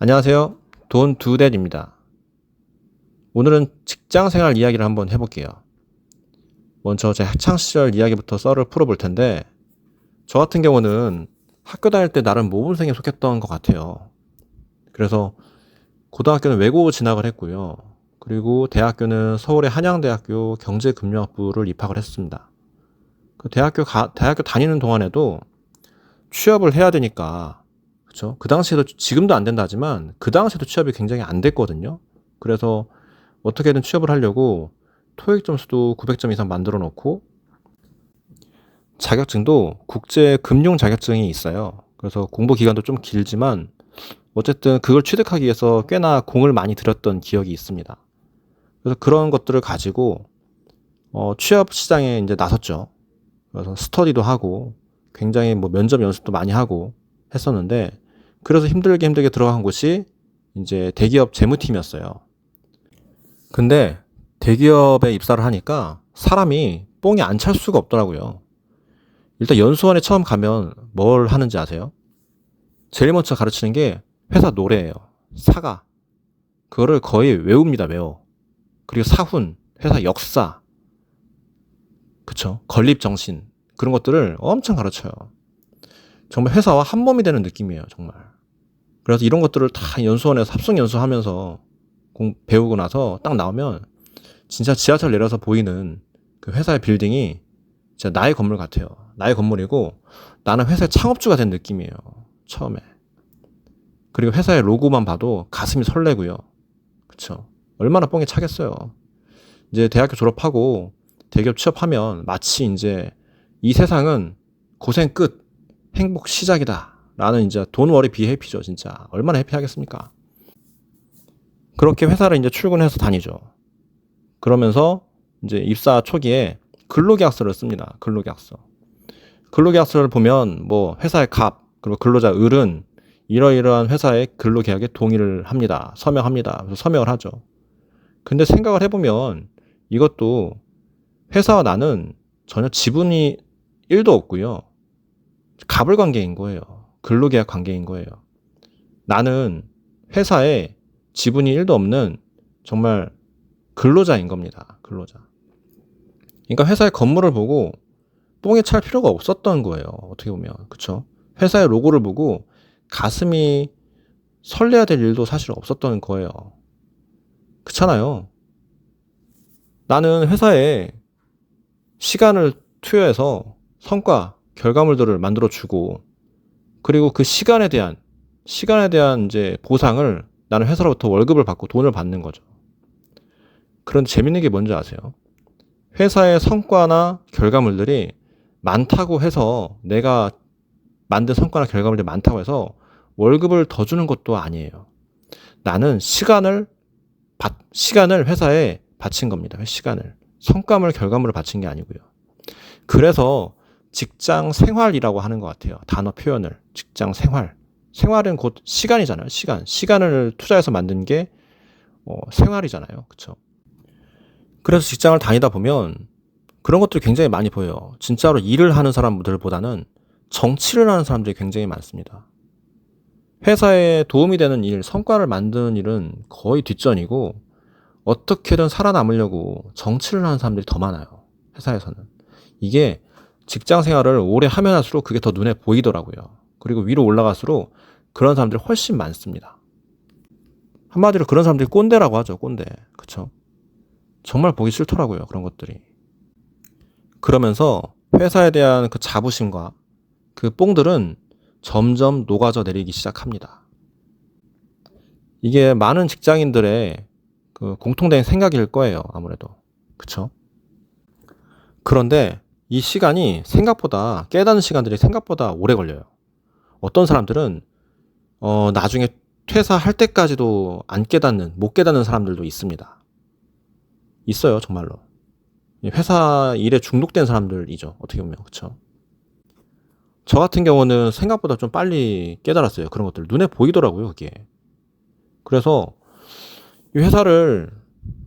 안녕하세요. 돈 두댓입니다. 오늘은 직장생활 이야기를 한번 해볼게요. 먼저 제 학창시절 이야기부터 썰을 풀어볼 텐데, 저 같은 경우는 학교 다닐 때 나름 모범생에 속했던 것 같아요. 그래서 고등학교는 외고 진학을 했고요. 그리고 대학교는 서울의 한양대학교 경제금융학부를 입학을 했습니다. 그 대학교 다니는 동안에도 취업을 해야 되니까, 그쵸? 그 당시에도, 지금도 안 된다 하지만 그 당시에도 취업이 굉장히 안 됐거든요. 그래서 어떻게든 취업을 하려고 토익 점수도 900점 이상 만들어 놓고, 자격증도 국제 금융 자격증이 있어요. 그래서 공부 기간도 좀 길지만 어쨌든 그걸 취득하기 위해서 꽤나 공을 많이 들였던 기억이 있습니다. 그래서 그런 것들을 가지고 취업 시장에 이제 나섰죠. 그래서 스터디도 하고 굉장히 뭐 면접 연습도 많이 하고 했었는데, 그래서 힘들게 들어간 곳이 이제 대기업 재무팀이었어요. 근데 대기업에 입사를 하니까 사람이 뽕이 안 찰 수가 없더라고요. 일단 연수원에 처음 가면 뭘 하는지 아세요? 제일 먼저 가르치는 게 회사 노래예요. 사가. 그거를 거의 외웁니다, 외워. 그리고 사훈, 회사 역사, 그쵸? 건립정신. 그런 것들을 엄청 가르쳐요. 정말 회사와 한 몸이 되는 느낌이에요, 정말. 그래서 이런 것들을 다 연수원에서 합성 연수하면서 배우고 나서 딱 나오면 진짜 지하철 내려서 보이는 그 회사의 빌딩이 진짜 나의 건물 같아요. 나의 건물이고 나는 회사의 창업주가 된 느낌이에요, 처음에. 그리고 회사의 로고만 봐도 가슴이 설레고요. 그쵸? 얼마나 뻥이 차겠어요. 이제 대학교 졸업하고 대기업 취업하면 마치 이제 이 세상은 고생 끝, 행복 시작이다 라는, 이제 돈 워리 비 해피죠. 진짜 얼마나 해피하겠습니까? 그렇게 회사를 이제 출근해서 다니죠. 그러면서 이제 입사 초기에 근로계약서를 씁니다. 근로계약서를 보면 뭐 회사의 갑, 그리고 근로자 을은 이러이러한 회사의 근로계약에 동의를 합니다. 서명합니다. 그래서 서명을 하죠. 근데 생각을 해보면 이것도 회사와 나는 전혀 지분이 1도 없고요. 갑을 관계인 거예요. 근로계약 관계인 거예요. 나는 회사에 지분이 1도 없는 정말 근로자인 겁니다. 근로자. 그러니까 회사의 건물을 보고 뽕에 찰 필요가 없었던 거예요. 어떻게 보면. 그쵸? 회사의 로고를 보고 가슴이 설레야 될 일도 사실 없었던 거예요. 그렇잖아요. 나는 회사에 시간을 투여해서 성과, 결과물들을 만들어주고, 그리고 그 시간에 대한 이제 보상을 나는 회사로부터 월급을 받고 돈을 받는 거죠. 그런데 재밌는 게 뭔지 아세요? 회사의 성과나 결과물들이 많다고 해서, 내가 만든 성과나 결과물들이 많다고 해서 월급을 더 주는 것도 아니에요. 나는 시간을 회사에 바친 겁니다. 시간을. 성과물, 결과물을 바친 게 아니고요. 그래서 직장 생활이라고 하는 것 같아요. 단어 표현을. 직장 생활. 생활은 곧 시간이잖아요. 시간을 투자해서 만든 게 생활이잖아요. 그쵸? 그래서 직장을 다니다 보면 그런 것들이 굉장히 많이 보여요. 진짜로 일을 하는 사람들보다는 정치를 하는 사람들이 굉장히 많습니다. 회사에 도움이 되는 일, 성과를 만드는 일은 거의 뒷전이고, 어떻게든 살아남으려고 정치를 하는 사람들이 더 많아요. 회사에서는. 이게 직장 생활을 오래 하면 할수록 그게 더 눈에 보이더라고요. 그리고 위로 올라갈수록 그런 사람들이 훨씬 많습니다. 한마디로 그런 사람들이 꼰대라고 하죠. 꼰대. 그쵸? 정말 보기 싫더라고요. 그런 것들이. 그러면서 회사에 대한 그 자부심과 그 뽕들은 점점 녹아져 내리기 시작합니다. 이게 많은 직장인들의 그 공통된 생각일 거예요. 아무래도. 그쵸? 그런데 이 시간이 깨닫는 시간들이 생각보다 오래 걸려요. 어떤 사람들은 나중에 퇴사할 때까지도 못 깨닫는 사람들도 있습니다. 있어요, 정말로. 회사 일에 중독된 사람들이죠, 어떻게 보면. 그쵸? 저 같은 경우는 생각보다 좀 빨리 깨달았어요. 그런 것들 눈에 보이더라고요, 그게. 그래서 이 회사를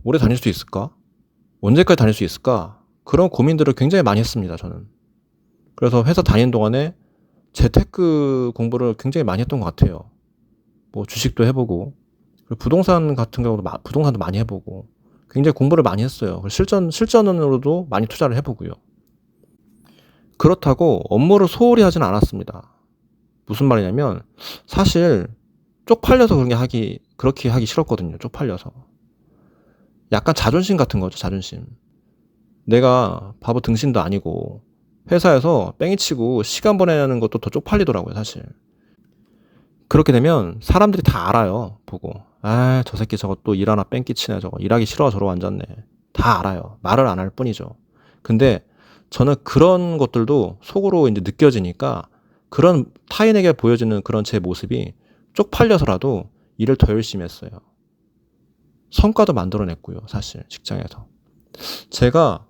오래 다닐 수 있을까? 언제까지 다닐 수 있을까? 그런 고민들을 굉장히 많이 했습니다, 저는. 그래서 회사 다니는 동안에 재테크 공부를 굉장히 많이 했던 것 같아요. 뭐 주식도 해보고, 그리고 부동산 같은 경우도 부동산도 많이 해보고, 굉장히 공부를 많이 했어요. 실전으로도 많이 투자를 해보고요. 그렇다고 업무를 소홀히 하진 않았습니다. 무슨 말이냐면, 사실 쪽팔려서 그렇게 하기 싫었거든요. 쪽팔려서. 약간 자존심 같은 거죠, 자존심. 내가 바보 등신도 아니고 회사에서 뺑이 치고 시간 보내는 것도 더 쪽팔리더라고요, 사실. 그렇게 되면 사람들이 다 알아요, 보고. 아, 저 새끼 저거 또 일 하나 뺑기 치네, 저거. 일하기 싫어, 저러고 앉았네. 다 알아요. 말을 안 할 뿐이죠. 근데 저는 그런 것들도 속으로 이제 느껴지니까 그런 타인에게 보여지는 그런 제 모습이 쪽팔려서라도 일을 더 열심히 했어요. 성과도 만들어냈고요, 사실 직장에서. 제가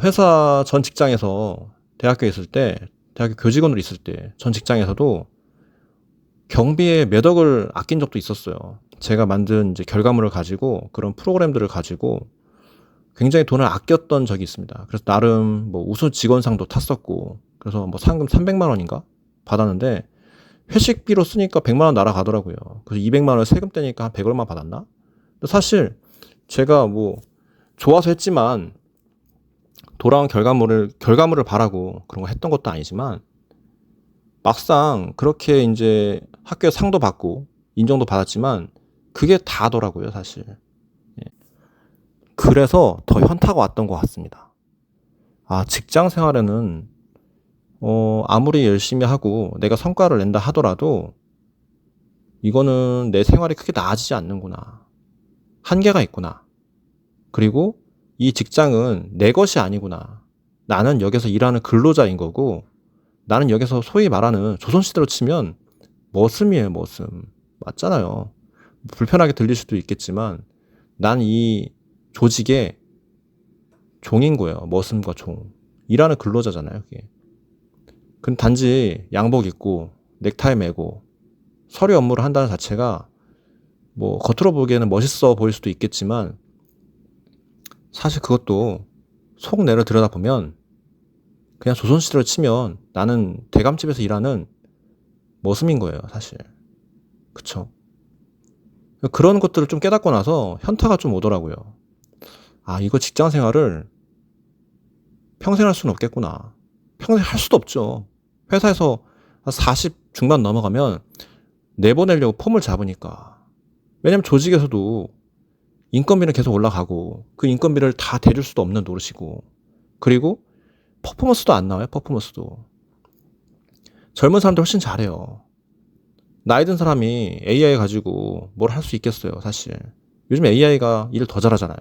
회사 전 직장에서 대학교에 있을 때, 대학교 교직원으로 있을 때 전 직장에서도 경비에 몇 억을 아낀 적도 있었어요. 제가 만든 이제 결과물을 가지고 그런 프로그램들을 가지고 굉장히 돈을 아꼈던 적이 있습니다. 그래서 나름 뭐 우수 직원상도 탔었고, 그래서 뭐 상금 300만 원인가 받았는데 회식비로 쓰니까 100만 원 날아가더라고요. 그래서 200만 원 세금 떼니까 한 100얼마 받았나? 근데 사실 제가 뭐 좋아서 했지만 돌아온 결과물을 바라고 그런 거 했던 것도 아니지만 막상 그렇게 이제 학교에 상도 받고 인정도 받았지만 그게 다더라고요, 사실. 예. 그래서 더 현타가 왔던 것 같습니다. 아, 직장 생활에는 아무리 열심히 하고 내가 성과를 낸다 하더라도 이거는 내 생활이 크게 나아지지 않는구나. 한계가 있구나. 그리고 이 직장은 내 것이 아니구나. 나는 여기서 일하는 근로자인 거고, 나는 여기서 소위 말하는 조선시대로 치면 머슴이에요, 머슴. 맞잖아요. 불편하게 들릴 수도 있겠지만 난 이 조직의 종인 거예요. 머슴과 종. 일하는 근로자잖아요, 그게. 근데 단지 양복 입고 넥타이 매고 서류 업무를 한다는 자체가 뭐 겉으로 보기에는 멋있어 보일 수도 있겠지만 사실 그것도 속 내려 들여다보면 그냥 조선시대로 치면 나는 대감집에서 일하는 머슴인 거예요, 사실. 그쵸? 그런 것들을 좀 깨닫고 나서 현타가 좀 오더라고요. 아, 이거 직장 생활을 평생 할 수는 없겠구나. 평생 할 수도 없죠. 회사에서 40 중반 넘어가면 내보내려고 폼을 잡으니까. 왜냐면 조직에서도 인건비는 계속 올라가고 그 인건비를 다 대줄 수도 없는 노릇이고, 그리고 퍼포먼스도 안 나와요. 퍼포먼스도. 젊은 사람들 훨씬 잘해요. 나이 든 사람이 AI 가지고 뭘 할 수 있겠어요, 사실. 요즘 AI가 일을 더 잘하잖아요.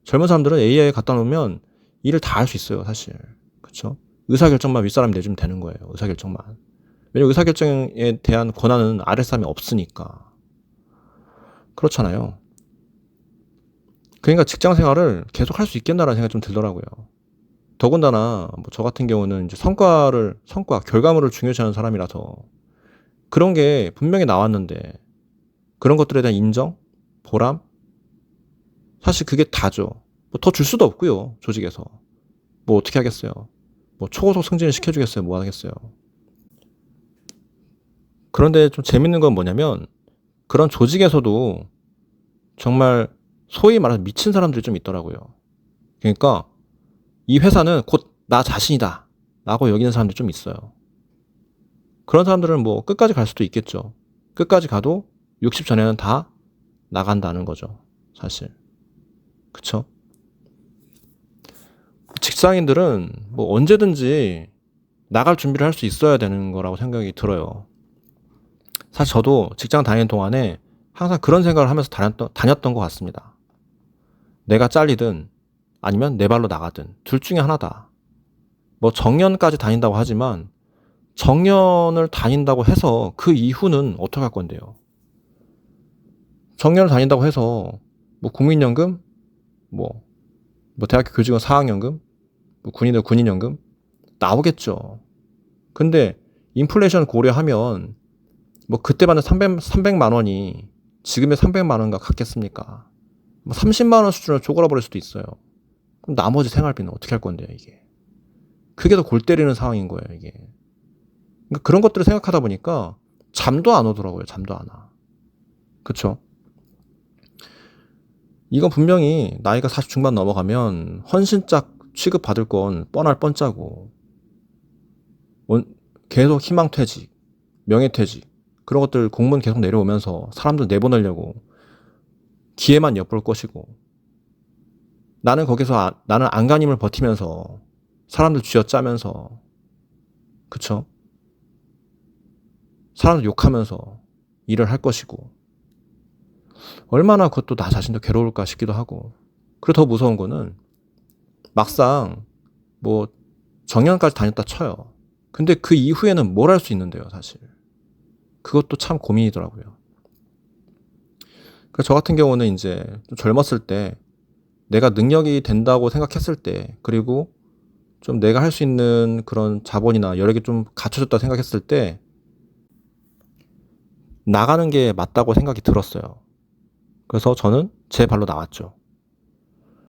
젊은 사람들은 AI 갖다 놓으면 일을 다 할 수 있어요, 사실. 그쵸? 의사결정만 윗사람이 내주면 되는 거예요, 의사결정만. 왜냐면 의사결정에 대한 권한은 아랫사람이 없으니까. 그렇잖아요. 그러니까 직장 생활을 계속 할 수 있겠나라는 생각이 좀 들더라고요. 더군다나 뭐 저 같은 경우는 이제 결과물을 중요시하는 사람이라서 그런 게 분명히 나왔는데 그런 것들에 대한 인정, 보람, 사실 그게 다죠. 뭐 더 줄 수도 없고요, 조직에서. 뭐 어떻게 하겠어요. 뭐 초고속 승진을 시켜주겠어요, 뭐 하겠어요. 그런데 좀 재밌는 건 뭐냐면 그런 조직에서도 정말 소위 말하는 미친 사람들이 좀 있더라고요. 그러니까 이 회사는 곧 나 자신이다 라고 여기는 사람들이 좀 있어요. 그런 사람들은 뭐 끝까지 갈 수도 있겠죠. 끝까지 가도 60 전에는 다 나간다는 거죠, 사실. 그쵸? 직장인들은 뭐 언제든지 나갈 준비를 할 수 있어야 되는 거라고 생각이 들어요. 사실 저도 직장 다니는 동안에 항상 그런 생각을 하면서 다녔던 것 같습니다. 내가 잘리든 아니면 내 발로 나가든 둘 중에 하나다. 뭐 정년까지 다닌다고 하지만 정년을 다닌다고 해서 그 이후는 어떻게 할 건데요? 정년을 다닌다고 해서 뭐 국민연금, 뭐 대학교 교직원 사학연금, 뭐 군인들 군인연금 나오겠죠. 근데 인플레이션 고려하면 뭐 그때 받는 300만 원이 지금의 300만 원과 같겠습니까? 뭐 30만 원 수준으로 쪼그라버릴 수도 있어요. 그럼 나머지 생활비는 어떻게 할 건데요, 이게? 그게 더 골 때리는 상황인 거예요, 이게. 그러니까 그런 것들을 생각하다 보니까 잠도 안 오더라고요. 잠도 안 와. 그쵸? 이건 분명히 나이가 40 중반 넘어가면 헌신짝 취급받을 건 뻔할 뻔짜고, 계속 희망퇴직, 명예퇴직, 그런 것들 공문 계속 내려오면서 사람들 내보내려고 기회만 엿볼 것이고, 나는 거기서 나는 안간힘을 버티면서 사람들 쥐어짜면서, 그쵸? 사람들 욕하면서 일을 할 것이고, 얼마나 그것도 나 자신도 괴로울까 싶기도 하고. 그리고 더 무서운 거는 막상 뭐 정년까지 다녔다 쳐요. 근데 그 이후에는 뭘 할 수 있는데요, 사실. 그것도 참 고민이더라고요. 그래서 저 같은 경우는 이제 좀 젊었을 때 내가 능력이 된다고 생각했을 때, 그리고 좀 내가 할 수 있는 그런 자본이나 여력이 좀 갖춰졌다 생각했을 때 나가는 게 맞다고 생각이 들었어요. 그래서 저는 제 발로 나왔죠.